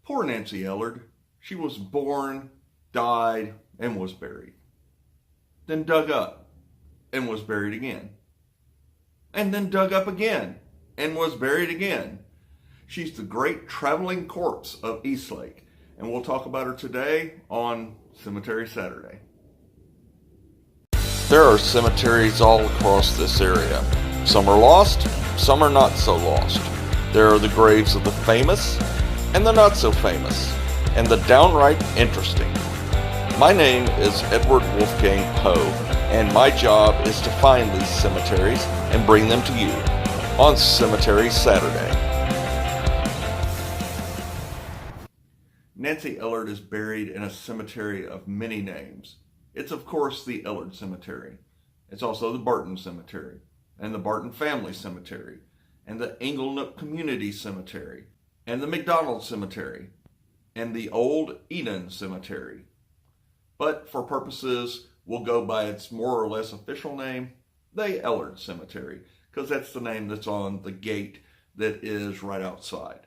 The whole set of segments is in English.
Poor Nancy Ellard. She was born, died, and was buried. Then dug up and was buried again. And then dug up again and was buried again. She's the great traveling corpse of Eastlake, and we'll talk about her today on Cemetery Saturday. There are cemeteries all across this area. Some are lost, some are not so lost. There are the graves of the famous and the not so famous, and the downright interesting. My name is Edward Wolfgang Poe, and my job is to find these cemeteries and bring them to you on Cemetery Saturday. Nancy Ellard is buried in a cemetery of many names. It's of course the Ellard Cemetery. It's also the Barton Cemetery, and the Barton Family Cemetery, and the Inglenook Community Cemetery, and the McDonald Cemetery, and the Old Eden Cemetery. But for purposes, we'll go by its more or less official name, the Ellard Cemetery, because that's the name that's on the gate that is right outside.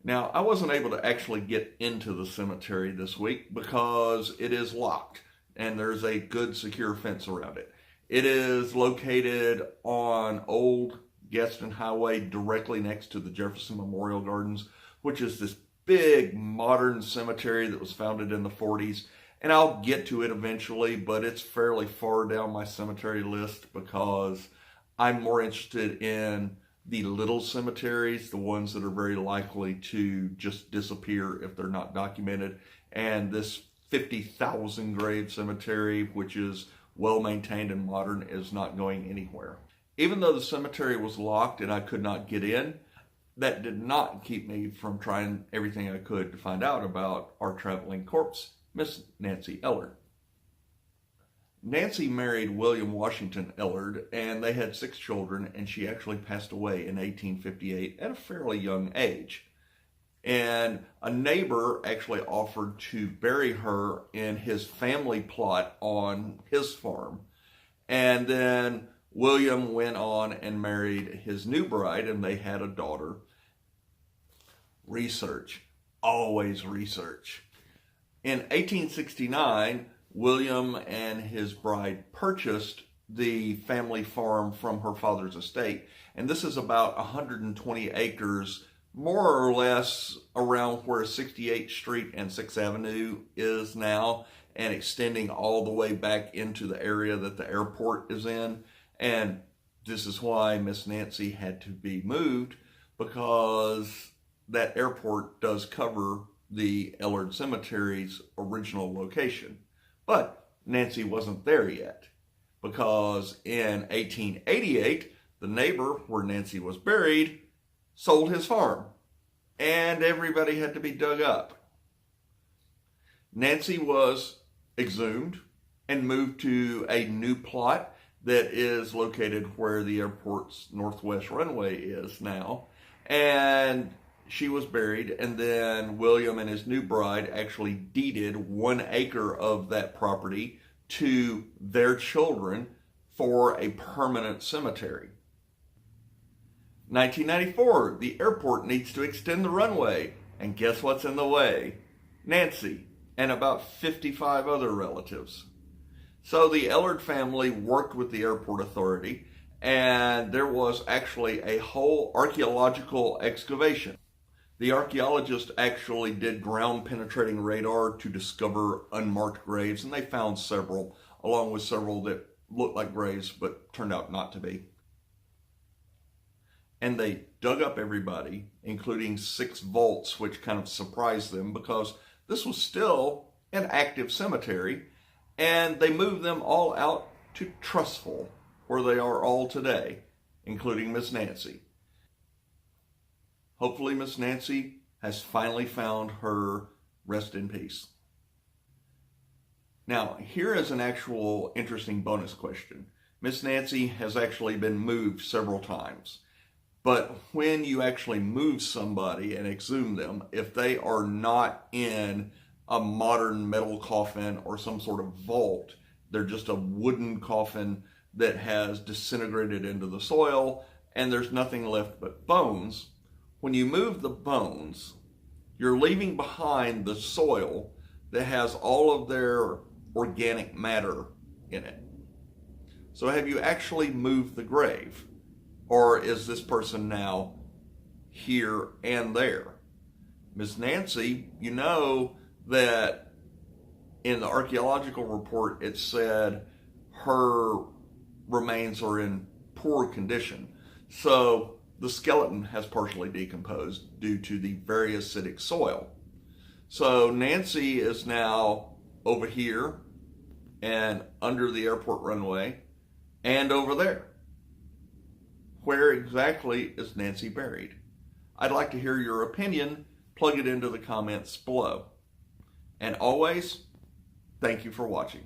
Now, I wasn't able to actually get into the cemetery this week because it is locked and there's a good secure fence around it. It is located on Old Gaston Highway directly next to the Jefferson Memorial Gardens, which is this big modern cemetery that was founded in the 40s. And I'll get to it eventually, but it's fairly far down my cemetery list because I'm more interested in the little cemeteries, the ones that are very likely to just disappear if they're not documented. And this 50,000 grave cemetery, which is well maintained and modern, is not going anywhere. Even though the cemetery was locked and I could not get in, that did not keep me from trying everything I could to find out about our traveling corpse, Miss Nancy Ellard. Nancy married William Washington Ellard, and they had 6 children, and she actually passed away in 1858 at a fairly young age. And a neighbor actually offered to bury her in his family plot on his farm. And then William went on and married his new bride, and they had a daughter. Research. Always research. In 1869, William and his bride purchased the family farm from her father's estate. And this is about 120 acres, more or less around where 68th Street and 6th Avenue is now, and extending all the way back into the area that the airport is in. And this is why Miss Nancy had to be moved, because that airport does cover the Ellard Cemetery's original location. But Nancy wasn't there yet, because in 1888, the neighbor where Nancy was buried sold his farm, and everybody had to be dug up. Nancy was exhumed and moved to a new plot that is located where the airport's northwest runway is now, and she was buried, and then William and his new bride actually deeded 1 acre of that property to their children for a permanent cemetery. 1994, the airport needs to extend the runway, and guess what's in the way? Nancy and about 55 other relatives. So the Ellard family worked with the airport authority, and there was actually a whole archaeological excavation. The archaeologists actually did ground penetrating radar to discover unmarked graves, and they found several, along with several that looked like graves but turned out not to be. And they dug up everybody, including 6 vaults, which kind of surprised them because this was still an active cemetery, and they moved them all out to Trussville, where they are all today, including Miss Nancy. Hopefully Miss Nancy has finally found her rest in peace. Now, here is an actual interesting bonus question. Miss Nancy has actually been moved several times. But when you actually move somebody and exhume them, if they are not in a modern metal coffin or some sort of vault, they're just a wooden coffin that has disintegrated into the soil and there's nothing left but bones. When you move the bones, You're leaving behind the soil that has all of their organic matter in it. So have you actually moved the grave? Or is this person now here and there? Miss Nancy, you know that in the archaeological report it said her remains are in poor condition. So the skeleton has partially decomposed due to the very acidic soil. So Nancy is now over here and under the airport runway and over there. Where exactly is Nancy buried? I'd like to hear your opinion. Plug it into the comments below. And always, thank you for watching.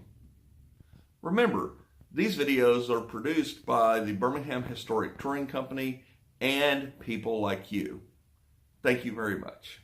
Remember, these videos are produced by the Birmingham Historic Touring Company and people like you. Thank you very much.